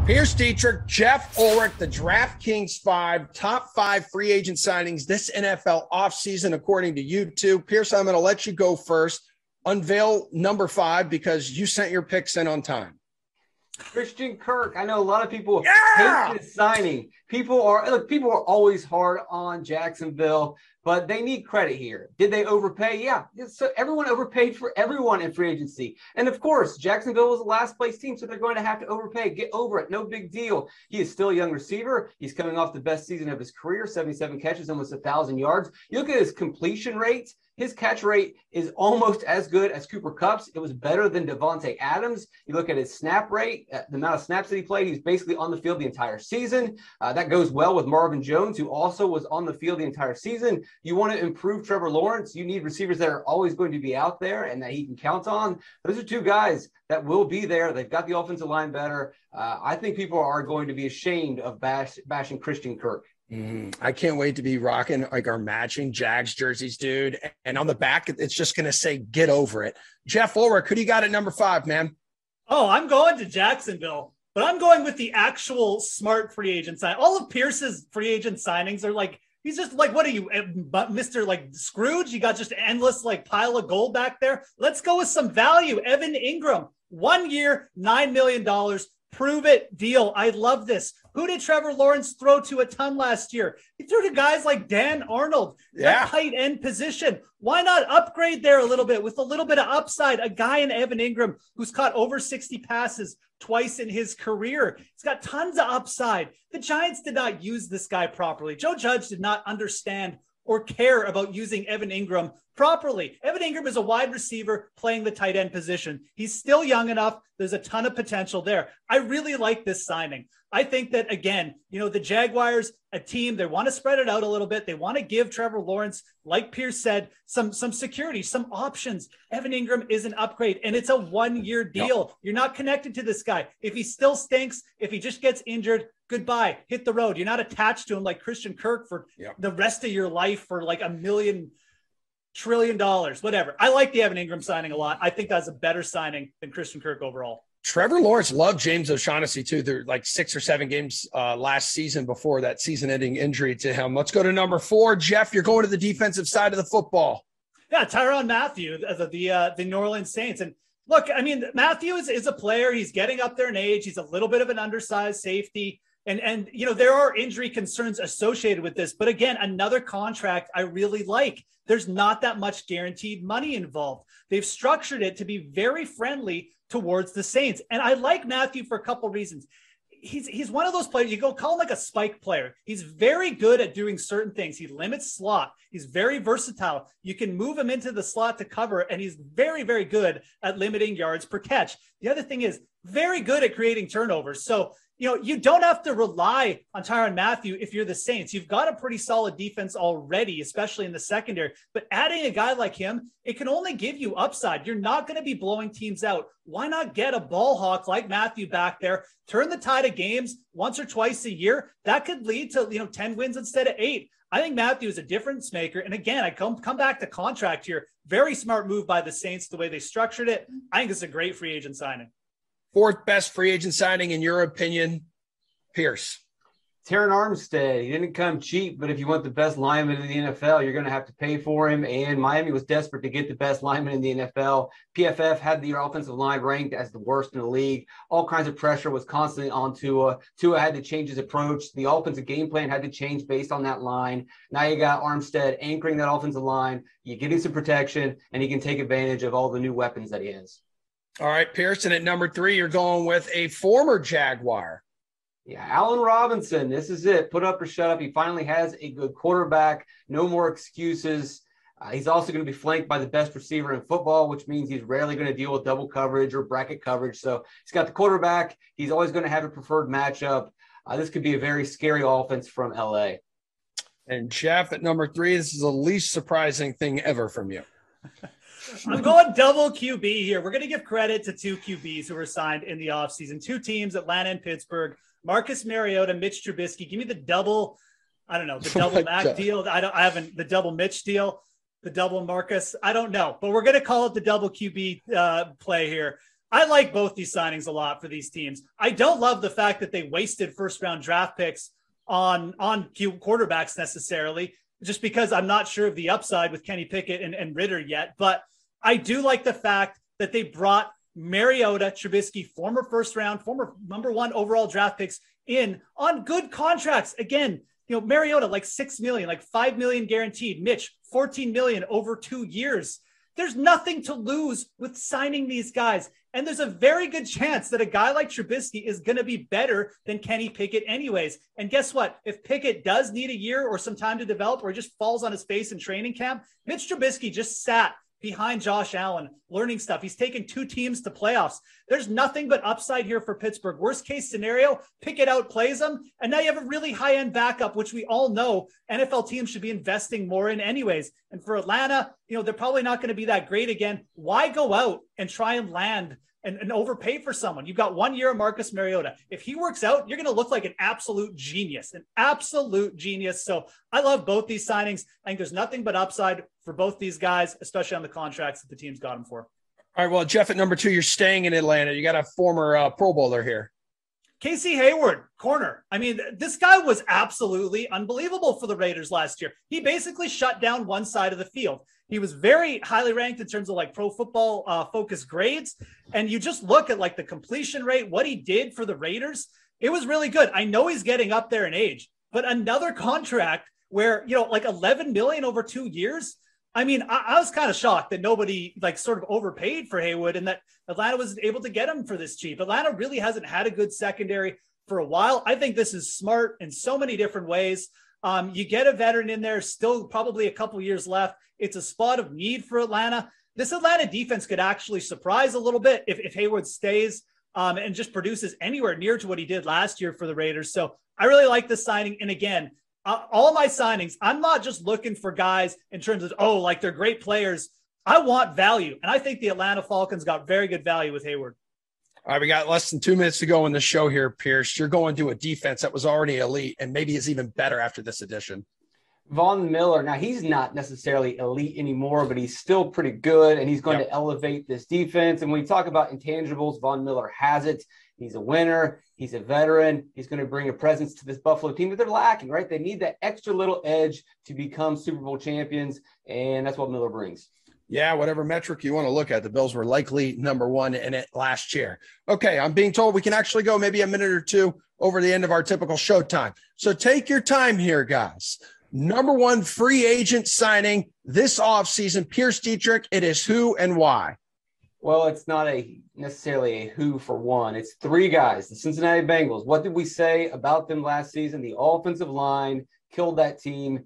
Pearce, Dietrich, Geoff, Ulrich, the DraftKings 5, top 5 free agent signings this NFL offseason, according to you two. Pearce, I'm going to let you go first. Unveil number 5 because you sent your picks in on time. Christian Kirk. I know a lot of people hate this signing. People are always hard on Jacksonville, but they need credit here. Did they overpay? Yeah. So everyone overpaid for everyone in free agency. And of course, Jacksonville was the last place team, so they're going to have to overpay. Get over it. No big deal. He is still a young receiver. He's coming off the best season of his career, 77 catches, almost 1,000 yards. You look at his completion rate. His catch rate is almost as good as Cooper Kupp's. It was better than Devontae Adams. You look at his snap rate, the amount of snaps that he played, he's basically on the field the entire season. That goes well with Marvin Jones, who also was on the field the entire season. You want to improve Trevor Lawrence, you need receivers that are always going to be out there and that he can count on. Those are two guys that will be there. They've got the offensive line better. I think people are going to be ashamed of bashing Christian Kirk. I can't wait to be rocking like our matching Jags jerseys, dude. And on the back, it's just going to say, get over it. Geoff, Ulrich, who do you got at number 5, man? Oh, I'm going to Jacksonville, but I'm going with the actual smart free agent sign. All of Pearce's free agent signings are like, he's just like, what are you, Mr. like Scrooge? You got just endless like pile of gold back there. Let's go with some value. Evan Engram, 1 year, $9 million. Prove it deal. I love this. Who did Trevor Lawrence throw to a ton last year? He threw to guys like Dan Arnold, that tight end position. Why not upgrade there a little bit with a little bit of upside? A guy in Evan Engram who's caught over 60 passes twice in his career. He's got tons of upside. The Giants did not use this guy properly. Joe Judge did not understand or care about using Evan Engram properly. Evan Engram is a wide receiver playing the tight end position. He's still young enough. There's a ton of potential there. I really like this signing. I think that, again, the Jaguars, a team, they want to spread it out a little bit. They want to give Trevor Lawrence, like Pearce said, some security, some options. Evan Engram is an upgrade, and it's a 1-year deal. Yep. You're not connected to this guy. If he still stinks, if he just gets injured, goodbye, hit the road. You're not attached to him like Christian Kirk for the rest of your life for like $1 million trillion, whatever. I like the Evan Engram signing a lot. I think that's a better signing than Christian Kirk overall. Trevor Lawrence loved James O'Shaughnessy too. There were like 6 or 7 games last season before that season-ending injury to him. Let's go to number 4. Geoff, you're going to the defensive side of the football. Yeah, Tyrann Mathieu, the New Orleans Saints. And look, I mean, Mathieu is a player. He's getting up there in age. He's a little bit of an undersized safety. And there are injury concerns associated with this. But again, another contract I really like. There's not that much guaranteed money involved. They've structured it to be very friendly towards the Saints. And I like Mathieu for a couple of reasons. He's one of those players, you go call him like a spike player. He's very good at doing certain things. He limits slot. He's very versatile. You can move him into the slot to cover, and he's very, very good at limiting yards per catch. The other thing is very good at creating turnovers. So, you don't have to rely on Tyrann Mathieu if you're the Saints. You've got a pretty solid defense already, especially in the secondary. But adding a guy like him, it can only give you upside. You're not going to be blowing teams out. Why not get a ball hawk like Mathieu back there, turn the tide of games once or twice a year? That could lead to 10 wins instead of 8. I think Mathieu is a difference maker. And again, I come back to contract here. Very smart move by the Saints, the way they structured it. I think it's a great free agent signing. 4th best free agent signing, in your opinion, Pearce? Terron Armstead. He didn't come cheap, but if you want the best lineman in the NFL, you're going to have to pay for him. And Miami was desperate to get the best lineman in the NFL. PFF had the offensive line ranked as the worst in the league. All kinds of pressure was constantly on Tua. Tua had to change his approach. The offensive game plan had to change based on that line. Now you got Armstead anchoring that offensive line. You get him some protection, and he can take advantage of all the new weapons that he has. All right, Pearson, at number 3, you're going with a former Jaguar. Yeah, Allen Robinson. This is it. Put up or shut up. He finally has a good quarterback. No more excuses. He's also going to be flanked by the best receiver in football, which means he's rarely going to deal with double coverage or bracket coverage. So he's got the quarterback. He's always going to have a preferred matchup. This could be a very scary offense from LA. And Geoff, at number 3, this is the least surprising thing ever from you. I'm going double QB here. We're going to give credit to 2 QBs who were signed in the offseason. 2 teams, Atlanta and Pittsburgh. Marcus Mariota, Mitch Trubisky. Give me the double, the double Mac deal. I haven't, the double Mitch deal, the double Marcus. I don't know, but we're going to call it the double QB play here. I like both these signings a lot for these teams. I don't love the fact that they wasted first-round draft picks on quarterbacks necessarily, just because I'm not sure of the upside with Kenny Pickett and Ritter yet. But I do like the fact that they brought Mariota, Trubisky, former first-round, former number 1 overall draft picks in on good contracts. Again, Mariota, like $6 million, like $5 million guaranteed. Mitch, $14 million over 2 years. There's nothing to lose with signing these guys. And there's a very good chance that a guy like Trubisky is going to be better than Kenny Pickett anyways. And guess what? If Pickett does need a year or some time to develop, or just falls on his face in training camp, Mitch Trubisky just sat behind Josh Allen, learning stuff. He's taken 2 teams to playoffs. There's nothing but upside here for Pittsburgh. Worst case scenario, Pickett outplays them, and now you have a really high-end backup, which we all know NFL teams should be investing more in anyways. And for Atlanta, they're probably not going to be that great again. Why go out and try and land and overpay for someone? You've got 1 year of Marcus Mariota. If he works out, you're going to look like an absolute genius. So I love both these signings. I think there's nothing but upside for both these guys, especially on the contracts that the team's got them for. All right, well, Geoff, at number 2, you're staying in Atlanta. You got a former Pro Bowler here. Casey Hayward, corner. I mean, this guy was absolutely unbelievable for the Raiders last year. He basically shut down one side of the field. He was very highly ranked in terms of like Pro Football Focus grades. And you just look at like the completion rate, what he did for the Raiders. It was really good. I know he's getting up there in age, but another contract where, like 11 million over 2 years. I mean, I was kind of shocked that nobody like sort of overpaid for Hayward and that Atlanta was able to get him for this cheap. Atlanta really hasn't had a good secondary for a while. I think this is smart in so many different ways. You get a veteran in there, still probably a couple years left. It's a spot of need for Atlanta. This Atlanta defense could actually surprise a little bit if Hayward stays and just produces anywhere near to what he did last year for the Raiders. So I really like this signing. And again, all my signings, I'm not just looking for guys in terms of, like they're great players. I want value. And I think the Atlanta Falcons got very good value with Hayward. All right, we got less than 2 minutes to go in the show here, Pearce. You're going to a defense that was already elite and maybe is even better after this addition. Von Miller. Now, he's not necessarily elite anymore, but he's still pretty good, and he's going to elevate this defense. And when we talk about intangibles, Von Miller has it. He's a winner. He's a veteran. He's going to bring a presence to this Buffalo team that they're lacking, right? They need that extra little edge to become Super Bowl champions, and that's what Miller brings. Yeah, whatever metric you want to look at, the Bills were likely number 1 in it last year. Okay, I'm being told we can actually go maybe a minute or two over the end of our typical show time. So take your time here, guys. Number 1 free agent signing this offseason, Pearce Dietrich. It is who and why? Well, it's not necessarily a who for one. It's 3 guys, the Cincinnati Bengals. What did we say about them last season? The offensive line killed that team.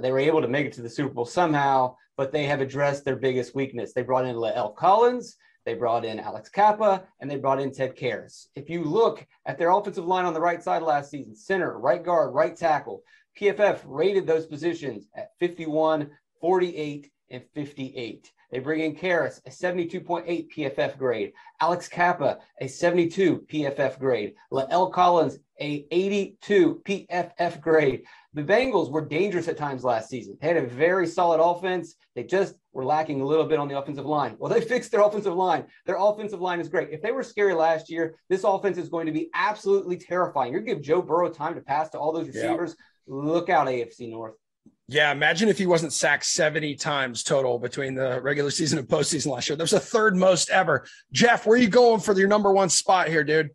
They were able to make it to the Super Bowl somehow, but they have addressed their biggest weakness. They brought in La'el Collins, they brought in Alex Kappa, and they brought in Ted Karras. If you look at their offensive line on the right side last season, center, right guard, right tackle, PFF rated those positions at 51, 48, and 58. They bring in Karras, a 72.8 PFF grade. Alex Kappa, a 72 PFF grade. La'el Collins, a 82 PFF grade. The Bengals were dangerous at times last season. They had a very solid offense. They just were lacking a little bit on the offensive line. Well, they fixed their offensive line. Their offensive line is great. If they were scary last year, this offense is going to be absolutely terrifying. You're going to give Joe Burrow time to pass to all those receivers. Yep. Look out, AFC North. Yeah, imagine if he wasn't sacked 70 times total between the regular season and postseason last year. That was the 3rd most ever. Geoff, where are you going for your number 1 spot here, dude?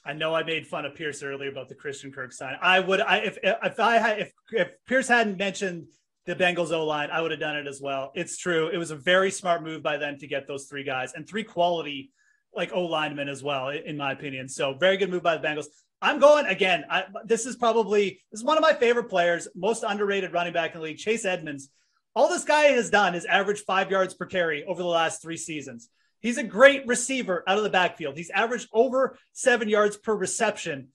I know I made fun of Pearce earlier about the Christian Kirk sign. If Pearce hadn't mentioned the Bengals O-line, I would have done it as well. It's true. It was a very smart move by them to get those 3 guys and 3 quality like O-linemen as well, in my opinion. So very good move by the Bengals. I'm going again. This is one of my favorite players, most underrated running back in the league, Chase Edmonds. All this guy has done is average 5 yards per carry over the last 3 seasons. He's a great receiver out of the backfield. He's averaged over 7 yards per reception,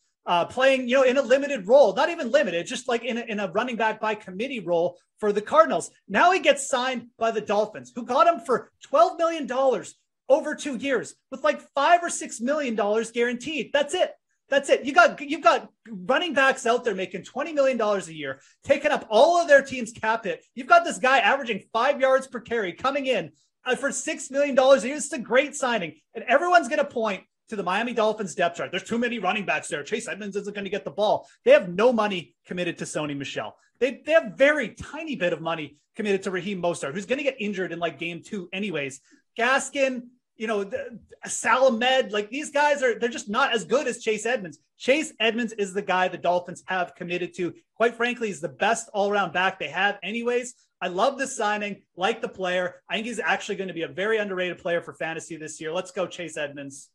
playing, in a limited role, not even limited, just like in a running back by committee role for the Cardinals. Now he gets signed by the Dolphins, who got him for $12 million over 2 years with like $5 or $6 million guaranteed. That's it. You've got running backs out there making $20 million a year, taking up all of their team's cap hit. You've got this guy averaging 5 yards per carry coming in for $6 million a year. It's a great signing. And everyone's going to point to the Miami Dolphins depth chart. There's too many running backs there. Chase Edmonds isn't going to get the ball. They have no money committed to Sony Michel. They have very tiny bit of money committed to Raheem Mostert, who's going to get injured in like game 2 anyways. Gaskin, Salamed, like these guys they're just not as good as Chase Edmonds. Chase Edmonds is the guy the Dolphins have committed to. Quite frankly, he's the best all-around back they have anyways. I love this signing, like the player. I think he's actually going to be a very underrated player for fantasy this year. Let's go Chase Edmonds.